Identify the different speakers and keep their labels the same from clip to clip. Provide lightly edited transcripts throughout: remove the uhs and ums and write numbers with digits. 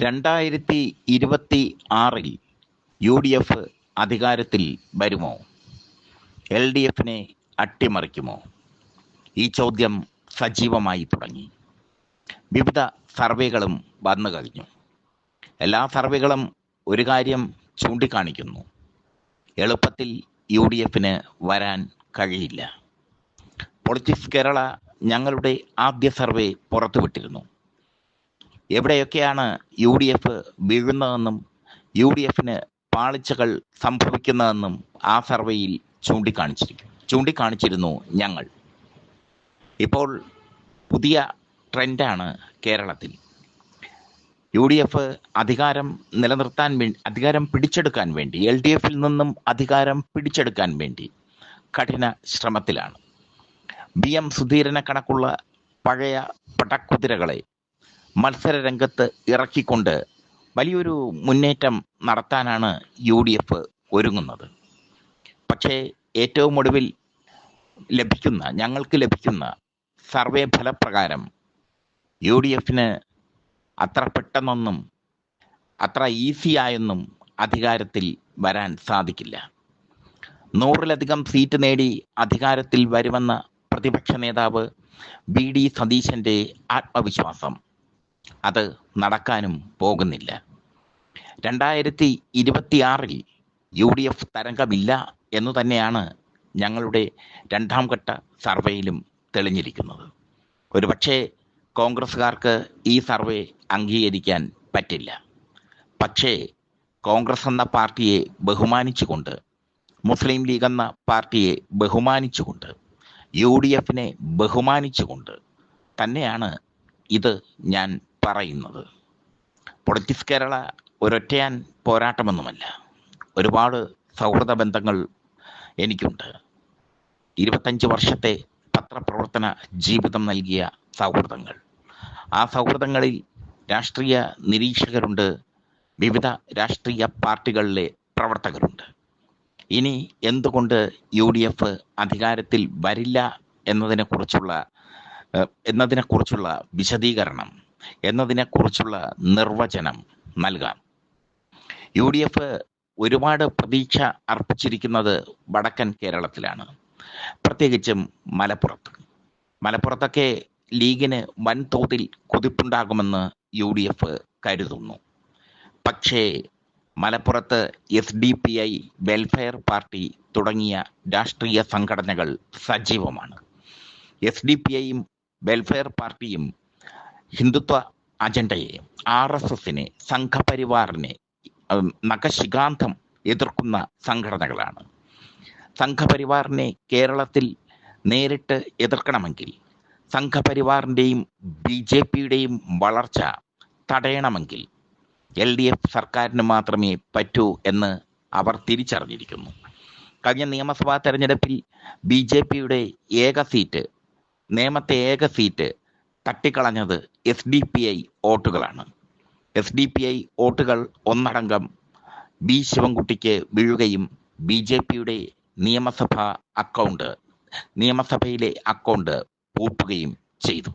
Speaker 1: 2026 UDF അധികാരത്തിൽ വരുമോ? LDFനെ അട്ടിമറിക്കുമോ? ഈ ചോദ്യം സജീവമായി തുടങ്ങി. വിവിധ സർവേകളും വന്നു കഴിഞ്ഞു. എല്ലാ സർവേകളും ഒരു കാര്യം ചൂണ്ടിക്കാണിക്കുന്നു: എളുപ്പത്തിൽ UDFന് വരാൻ കഴിയില്ല. പൊളിറ്റിക്സ് കേരള ഞങ്ങളുടെ ആദ്യ സർവേ പുറത്തുവിട്ടിരുന്നു. എവിടെയൊക്കെയാണ് UDF വീഴുന്നതെന്നും UDFന് പാളിച്ചകൾ സംഭവിക്കുന്നതെന്നും ആ സർവേയിൽ ചൂണ്ടിക്കാണിച്ചിരുന്നു ഞങ്ങൾ. ഇപ്പോൾ പുതിയ ട്രെൻഡാണ് കേരളത്തിൽ. UDF അധികാരം പിടിച്ചെടുക്കാൻ വേണ്ടി, LDFിൽ നിന്നും അധികാരം പിടിച്ചെടുക്കാൻ വേണ്ടി കഠിന ശ്രമത്തിലാണ്. BM സുധീരനെ കണക്കുള്ള പഴയ പടക്കുതിരകളെ മത്സര രംഗത്ത് ഇറക്കിക്കൊണ്ട് വലിയൊരു മുന്നേറ്റം നടത്താനാണ് UDF ഒരുങ്ങുന്നത്. പക്ഷേ ഏറ്റവും ഒടുവിൽ ഞങ്ങൾക്ക് ലഭിക്കുന്ന സർവേ ഫലപ്രകാരം UDFന് അത്ര പെട്ടെന്നൊന്നും അത്ര ഈസിയായൊന്നും അധികാരത്തിൽ വരാൻ സാധിക്കില്ല. 100-ലധികം സീറ്റ് നേടി അധികാരത്തിൽ വരുമെന്ന പ്രതിപക്ഷ നേതാവ് VD സതീശന്റെ ആത്മവിശ്വാസം അത് നടക്കാനും പോകുന്നില്ല. 2026 UDF തരംഗമില്ല എന്നു തന്നെയാണ് ഞങ്ങളുടെ രണ്ടാം ഘട്ട സർവേയിലും തെളിഞ്ഞിരിക്കുന്നത്. ഒരുപക്ഷെ കോൺഗ്രസ്സുകാർക്ക് ഈ സർവേ അംഗീകരിക്കാൻ പറ്റില്ല. പക്ഷേ കോൺഗ്രസ് എന്ന പാർട്ടിയെ ബഹുമാനിച്ചുകൊണ്ട്, മുസ്ലിം ലീഗ് എന്ന പാർട്ടിയെ ബഹുമാനിച്ചുകൊണ്ട്, UDFനെ ബഹുമാനിച്ചുകൊണ്ട് തന്നെയാണ് ഇത് ഞാൻ പറയുന്നത്. പൊളിറ്റിക്സ് കേരള ഒരൊറ്റയാൻ പോരാട്ടമൊന്നുമല്ല. ഒരുപാട് സൗഹൃദ ബന്ധങ്ങൾ എനിക്കുണ്ട്. 25 വർഷത്തെ പത്രപ്രവർത്തന ജീവിതം നൽകിയ സൗഹൃദങ്ങൾ. ആ സൗഹൃദങ്ങളിൽ രാഷ്ട്രീയ നിരീക്ഷകരുണ്ട്, വിവിധ രാഷ്ട്രീയ പാർട്ടികളിലെ പ്രവർത്തകരുണ്ട്. ഇനി എന്തുകൊണ്ട് UDF അധികാരത്തിൽ വരില്ല എന്നതിനെക്കുറിച്ചുള്ള വിശദീകരണം, എന്നതിനെക്കുറിച്ചുള്ള നിർവചനം നൽകാം. UDF ഒരുപാട് പ്രതീക്ഷ അർപ്പിച്ചിരിക്കുന്നത് വടക്കൻ കേരളത്തിലാണ്, പ്രത്യേകിച്ചും മലപ്പുറത്തൊക്കെ ലീഗിന് വൻതോതിൽ കുതിപ്പുണ്ടാകുമെന്ന് UDF കരുതുന്നു. പക്ഷേ മലപ്പുറത്ത് SDPI, വെൽഫെയർ പാർട്ടി തുടങ്ങിയ രാഷ്ട്രീയ സംഘടനകൾ സജീവമാണ്. SDPIയും വെൽഫെയർ പാർട്ടിയും ഹിന്ദുത്വ അജണ്ടയെ, RSSനെ, സംഘപരിവാറിനെ നഖശിഖാന്തം എതിർക്കുന്ന സംഘടനകളാണ്. സംഘപരിവാറിനെ കേരളത്തിൽ നേരിട്ട് എതിർക്കണമെങ്കിൽ, സംഘപരിവാറിൻ്റെയും BJPയുടെയും വളർച്ച തടയണമെങ്കിൽ LDF സർക്കാരിന് മാത്രമേ പറ്റൂ എന്ന് അവർ തിരിച്ചറിഞ്ഞിരിക്കുന്നു. കഴിഞ്ഞ നിയമസഭാ തെരഞ്ഞെടുപ്പിൽ BJPയുടെ നേമത്തെ ഏക സീറ്റ് തട്ടിക്കളഞ്ഞത് SDPI വോട്ടുകളാണ്. SDPI വോട്ടുകൾ ഒന്നടങ്കം B. ശിവൻകുട്ടിക്ക് വീഴുകയും BJPയുടെ നിയമസഭയിലെ അക്കൗണ്ട് പൂട്ടുകയും ചെയ്തു.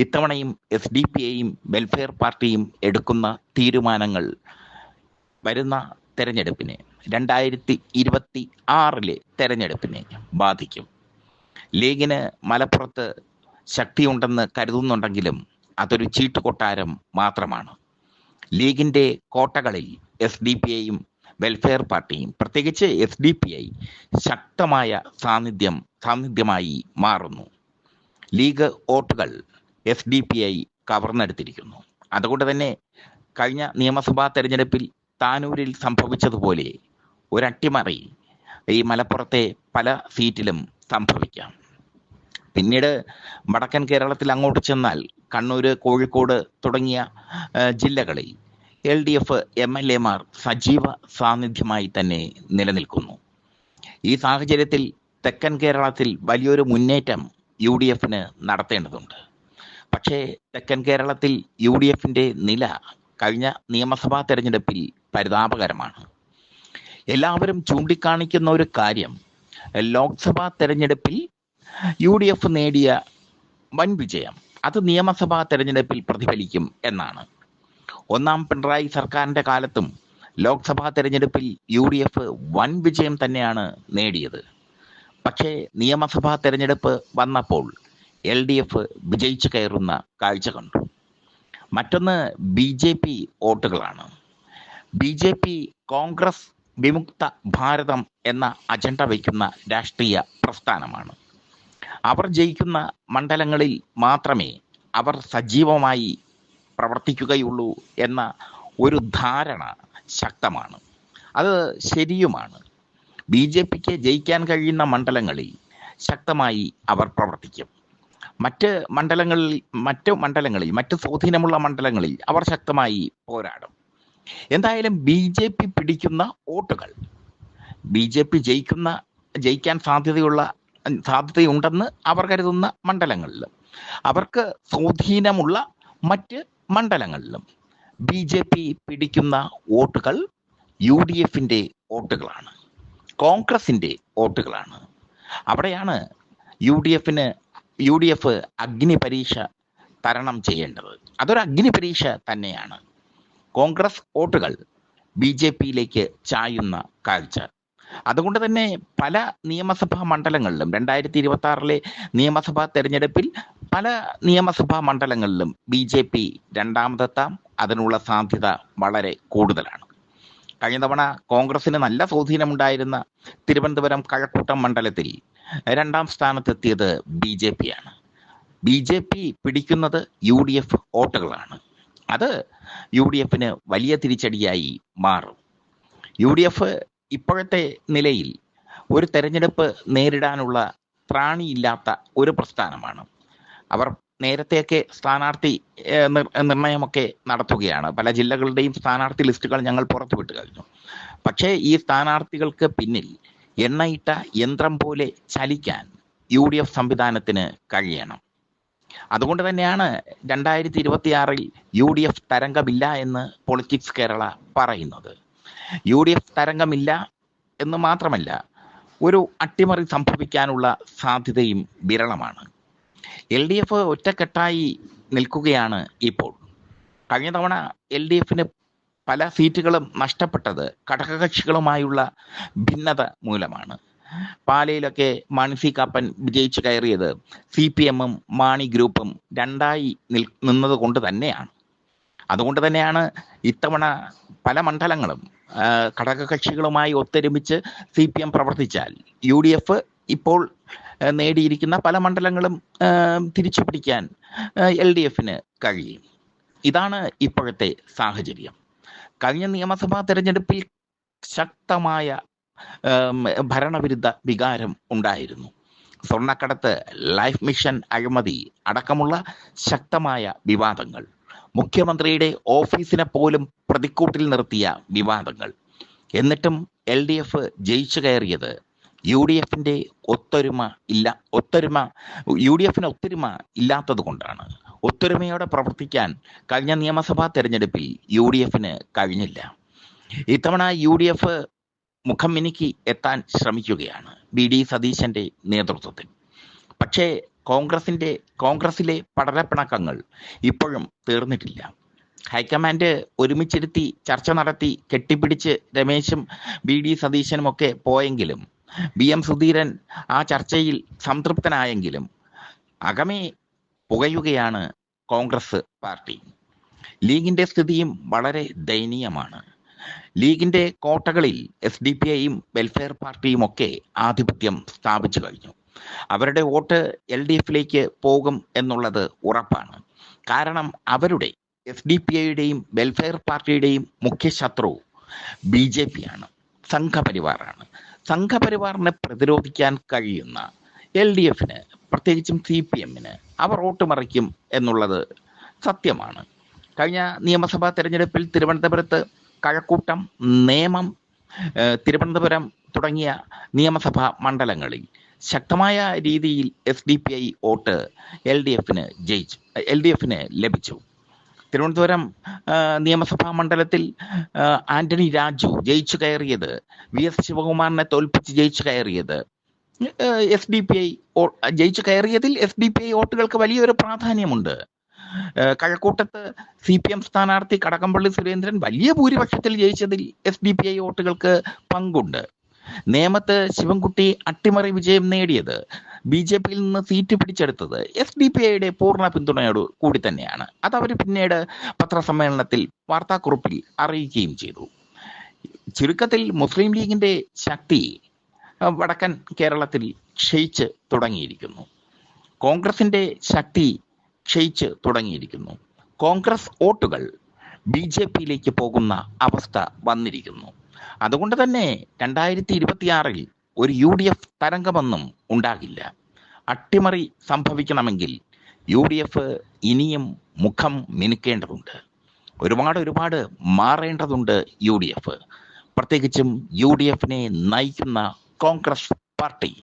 Speaker 1: ഇത്തവണയും SDPIയും വെൽഫെയർ പാർട്ടിയും എടുക്കുന്ന തീരുമാനങ്ങൾ വരുന്ന തെരഞ്ഞെടുപ്പിനെ, 2026 തെരഞ്ഞെടുപ്പിനെ ബാധിക്കും. ലീഗിന് മലപ്പുറത്ത് ശക്തിയുണ്ടെന്ന് കരുതുന്നുണ്ടെങ്കിലും അതൊരു ചീട്ടുകൊട്ടാരം മാത്രമാണ്. ലീഗിൻ്റെ കോട്ടകളിൽ SDPIയും വെൽഫെയർ പാർട്ടിയും, പ്രത്യേകിച്ച് SDPI ശക്തമായ സാന്നിധ്യമായി മാറുന്നു. ലീഗ് വോട്ടുകൾ SDPI കവർന്നെടുത്തിരിക്കുന്നു. അതുകൊണ്ട് തന്നെ കഴിഞ്ഞ നിയമസഭാ തെരഞ്ഞെടുപ്പിൽ താനൂരിൽ സംഭവിച്ചതുപോലെ ഒരു അട്ടിമറി ഈ മലപ്പുറത്തെ പല സീറ്റിലും സംഭവിക്കാം. പിന്നീട് വടക്കൻ കേരളത്തിൽ അങ്ങോട്ട് ചെന്നാൽ കണ്ണൂർ, കോഴിക്കോട് തുടങ്ങിയ ജില്ലകളിൽ LDF MLAമാർ സജീവ സാന്നിധ്യമായി തന്നെ നിലനിൽക്കുന്നു. ഈ സാഹചര്യത്തിൽ തെക്കൻ കേരളത്തിൽ വലിയൊരു മുന്നേറ്റം UDFന് നടത്തേണ്ടതുണ്ട്. പക്ഷേ തെക്കൻ കേരളത്തിൽ UDFൻ്റെ നില കഴിഞ്ഞ നിയമസഭാ തെരഞ്ഞെടുപ്പിൽ പരിതാപകരമാണ്. എല്ലാവരും ചൂണ്ടിക്കാണിക്കുന്ന ഒരു കാര്യം, ലോക്സഭാ തെരഞ്ഞെടുപ്പിൽ UDF നേടിയ വൻ വിജയം അത് നിയമസഭാ തെരഞ്ഞെടുപ്പിൽ പ്രതിഫലിക്കും എന്നാണ്. ഒന്നാം പിണറായി സർക്കാരിന്റെ കാലത്തും ലോക്സഭാ തെരഞ്ഞെടുപ്പിൽ UDF വൻ വിജയം തന്നെയാണ് നേടിയത്. പക്ഷേ നിയമസഭാ തെരഞ്ഞെടുപ്പ് വന്നപ്പോൾ LDF വിജയിച്ചു കയറുന്ന കാഴ്ച കണ്ടു. മറ്റൊന്ന് BJP വോട്ടുകളാണ്. BJP കോൺഗ്രസ് വിമുക്ത ഭാരതം എന്ന അജണ്ട വയ്ക്കുന്ന രാഷ്ട്രീയ പ്രസ്ഥാനമാണ്. അവർ ജയിക്കുന്ന മണ്ഡലങ്ങളിൽ മാത്രമേ അവർ സജീവമായി പ്രവർത്തിക്കുകയുള്ളൂ എന്ന ഒരു ധാരണ ശക്തമാണ്. അത് ശരിയുമാണ്. BJPക്ക് ജയിക്കാൻ കഴിയുന്ന മണ്ഡലങ്ങളിൽ ശക്തമായി അവർ പ്രവർത്തിക്കും. മറ്റ് സ്വാധീനമുള്ള മണ്ഡലങ്ങളിൽ അവർ ശക്തമായി പോരാടും. എന്തായാലും BJP പിടിക്കുന്ന വോട്ടുകൾ, BJP ജയിക്കാൻ സാധ്യതയുണ്ടെന്ന് അവർ കരുതുന്ന മണ്ഡലങ്ങളിലും അവർക്ക് സ്വാധീനമുള്ള മറ്റ് മണ്ഡലങ്ങളിലും BJP പിടിക്കുന്ന വോട്ടുകൾ UDFന്റെ വോട്ടുകളാണ്, കോൺഗ്രസിന്റെ വോട്ടുകളാണ്. അവിടെയാണ് UDF അഗ്നി പരീക്ഷ തരണം ചെയ്യേണ്ടത്. അതൊരു അഗ്നി പരീക്ഷ തന്നെയാണ്. കോൺഗ്രസ് വോട്ടുകൾ BJPയിലേക്ക് ചായുന്ന കാഴ്ച. അതുകൊണ്ട് തന്നെ പല നിയമസഭാ മണ്ഡലങ്ങളിലും 2026 നിയമസഭാ തെരഞ്ഞെടുപ്പിൽ പല നിയമസഭാ മണ്ഡലങ്ങളിലും BJP രണ്ടാമതെത്താം. അതിനുള്ള സാധ്യത വളരെ കൂടുതലാണ്. കഴിഞ്ഞ തവണ കോൺഗ്രസിന് നല്ല സ്വാധീനമുണ്ടായിരുന്ന തിരുവനന്തപുരം കഴക്കൂട്ടം മണ്ഡലത്തിൽ രണ്ടാം സ്ഥാനത്തെത്തിയത് BJPയാണ്. BJP പിടിക്കുന്നത് UDF വോട്ടുകളാണ്. അത് UDFന് വലിയ തിരിച്ചടിയായി മാറും. UDF ഇപ്പോഴത്തെ നിലയിൽ ഒരു തെരഞ്ഞെടുപ്പ് നേരിടാനുള്ള ത്രാണിയില്ലാത്ത ഒരു പ്രസ്ഥാനമാണ്. അവർ നേരത്തെയൊക്കെ സ്ഥാനാർത്ഥി നിർണയമൊക്കെ നടത്തുകയാണ്. പല ജില്ലകളുടെയും സ്ഥാനാർത്ഥി ലിസ്റ്റുകൾ ഞങ്ങൾ പുറത്തുവിട്ട് കഴിഞ്ഞു. പക്ഷേ ഈ സ്ഥാനാർത്ഥികൾക്ക് പിന്നിൽ എണ്ണയിട്ട യന്ത്രം പോലെ ചലിക്കാൻ UDF സംവിധാനത്തിന് കഴിയണം. അതുകൊണ്ട് തന്നെയാണ് 2026 UDF തരംഗമില്ല എന്ന് പൊളിറ്റിക്സ് കേരള പറയുന്നത്. UDF തരംഗമില്ല എന്ന് മാത്രമല്ല, ഒരു അട്ടിമറി സംഭവിക്കാനുള്ള സാധ്യതയും വിരളമാണ്. LDF ഒറ്റക്കെട്ടായി നിൽക്കുകയാണ് ഇപ്പോൾ. കഴിഞ്ഞ തവണ LDFന് പല സീറ്റുകളും നഷ്ടപ്പെട്ടത് ഘടകകക്ഷികളുമായുള്ള ഭിന്നത മൂലമാണ്. പാലയിലൊക്കെ മാണി സി കാപ്പൻ വിജയിച്ചു കയറിയത് CPM-ഉം മാണി ഗ്രൂപ്പും രണ്ടായി നിന്നത് കൊണ്ട് തന്നെയാണ്. അതുകൊണ്ട് തന്നെയാണ് ഇത്തവണ പല മണ്ഡലങ്ങളും ഘടകകക്ഷികളുമായി ഒത്തൊരുമിച്ച് CPM പ്രവർത്തിച്ചാൽ UDF ഇപ്പോൾ നേടിയിരിക്കുന്ന പല മണ്ഡലങ്ങളും തിരിച്ചു പിടിക്കാൻ LDFന് കഴിയും. ഇതാണ് ഇപ്പോഴത്തെ സാഹചര്യം. കഴിഞ്ഞ നിയമസഭാ തെരഞ്ഞെടുപ്പിൽ ശക്തമായ ഭരണവിരുദ്ധ വികാരം ഉണ്ടായിരുന്നു. സ്വർണ്ണക്കടത്ത്, ലൈഫ് മിഷൻ അഴിമതി അടക്കമുള്ള ശക്തമായ വിവാദങ്ങൾ, മുഖ്യമന്ത്രിയുടെ ഓഫീസിനെ പോലും പ്രതിക്കൂട്ടിൽ നിർത്തിയ വിവാദങ്ങൾ. എന്നിട്ടും LDF ജയിച്ചു കയറിയത് UDFന്റെ ഒത്തൊരുമ ഇല്ലാത്തത് കൊണ്ടാണ്. ഒത്തൊരുമയോടെ പ്രവർത്തിക്കാൻ കഴിഞ്ഞ നിയമസഭാ തെരഞ്ഞെടുപ്പിൽ UDFന് കഴിഞ്ഞില്ല. ഇത്തവണ UDF മുഖം മിനുക്കി എത്താൻ ശ്രമിക്കുകയാണ് BD സതീശന്റെ നേതൃത്വത്തിൽ. പക്ഷേ കോൺഗ്രസിലെ പടലപ്പിണക്കങ്ങൾ ഇപ്പോഴും തീർന്നിട്ടില്ല. ഹൈക്കമാൻഡ് ഒരുമിച്ചിരുത്തി ചർച്ച നടത്തി കെട്ടിപ്പിടിച്ച് രമേശും BD സതീശനുമൊക്കെ പോയെങ്കിലും, BM സുധീരൻ ആ ചർച്ചയിൽ സംതൃപ്തനായെങ്കിലും അകമേ പുകയുകയാണ് കോൺഗ്രസ് പാർട്ടി. ലീഗിന്റെ സ്ഥിതിയും വളരെ ദയനീയമാണ്. ലീഗിന്റെ കോട്ടകളിൽ SDPIയും വെൽഫെയർ പാർട്ടിയും ഒക്കെ ആധിപത്യം സ്ഥാപിച്ചു കഴിഞ്ഞു. അവരുടെ വോട്ട് LDFിലേക്ക് പോകും എന്നുള്ളത് ഉറപ്പാണ്. കാരണം അവരുടെ SDPIയുടെയും വെൽഫെയർ പാർട്ടിയുടെയും മുഖ്യ ശത്രു BJPയാണ്, സംഘപരിവാറാണ്. സംഘപരിവാറിനെ പ്രതിരോധിക്കാൻ കഴിയുന്ന LDFന്, പ്രത്യേകിച്ചും CPMന് അവർ വോട്ട് മറിക്കും എന്നുള്ളത് സത്യമാണ്. കഴിഞ്ഞ നിയമസഭാ തെരഞ്ഞെടുപ്പിൽ തിരുവനന്തപുരത്ത് കഴക്കൂട്ടം, നേമം, തിരുവനന്തപുരം തുടങ്ങിയ നിയമസഭാ മണ്ഡലങ്ങളിൽ ശക്തമായ രീതിയിൽ SDPI വോട്ട് LDFന് ലഭിച്ചു. തിരുവനന്തപുരം നിയമസഭാ മണ്ഡലത്തിൽ ആന്റണി രാജു ജയിച്ചു കയറിയത്, VS ശിവകുമാറിനെ തോൽപ്പിച്ച് ജയിച്ചു കയറിയത് ജയിച്ചു കയറിയതിൽ SDPI വോട്ടുകൾക്ക് വലിയൊരു പ്രാധാന്യമുണ്ട്. കഴക്കൂട്ടത്ത് CPM സ്ഥാനാർത്ഥി കടകംപള്ളി സുരേന്ദ്രൻ വലിയ ഭൂരിപക്ഷത്തിൽ ജയിച്ചതിൽ SDPI വോട്ടുകൾക്ക് പങ്കുണ്ട്. നേമത്ത് ശിവൻകുട്ടി അട്ടിമറി വിജയം നേടിയത്, BJPയിൽ നിന്ന് സീറ്റ് പിടിച്ചെടുത്തത് SDPIയുടെ പൂർണ്ണ പിന്തുണയോട് കൂടി തന്നെയാണ്. അതവർ പിന്നീട് പത്രസമ്മേളനത്തിൽ വാർത്താക്കുറിപ്പിൽ അറിയിക്കുകയും ചെയ്തു. ചുരുക്കത്തിൽ മുസ്ലിം ലീഗിന്റെ ശക്തി വടക്കൻ കേരളത്തിൽ ക്ഷയിച്ച് തുടങ്ങിയിരിക്കുന്നു. കോൺഗ്രസിന്റെ ശക്തി ക്ഷയിച്ച് തുടങ്ങിയിരിക്കുന്നു. കോൺഗ്രസ് വോട്ടുകൾ BJPയിലേക്ക് പോകുന്ന അവസ്ഥ വന്നിരിക്കുന്നു. അതുകൊണ്ട് തന്നെ 2026 ഒരു UDF തരംഗമൊന്നും ഉണ്ടാകില്ല. അട്ടിമറി സംഭവിക്കണമെങ്കിൽ UDF ഇനിയും മുഖം മിനുക്കേണ്ടതുണ്ട്. ഒരുപാട് മാറേണ്ടതുണ്ട് UDF, പ്രത്യേകിച്ചും UDFനെ നയിക്കുന്ന കോൺഗ്രസ് പാർട്ടി.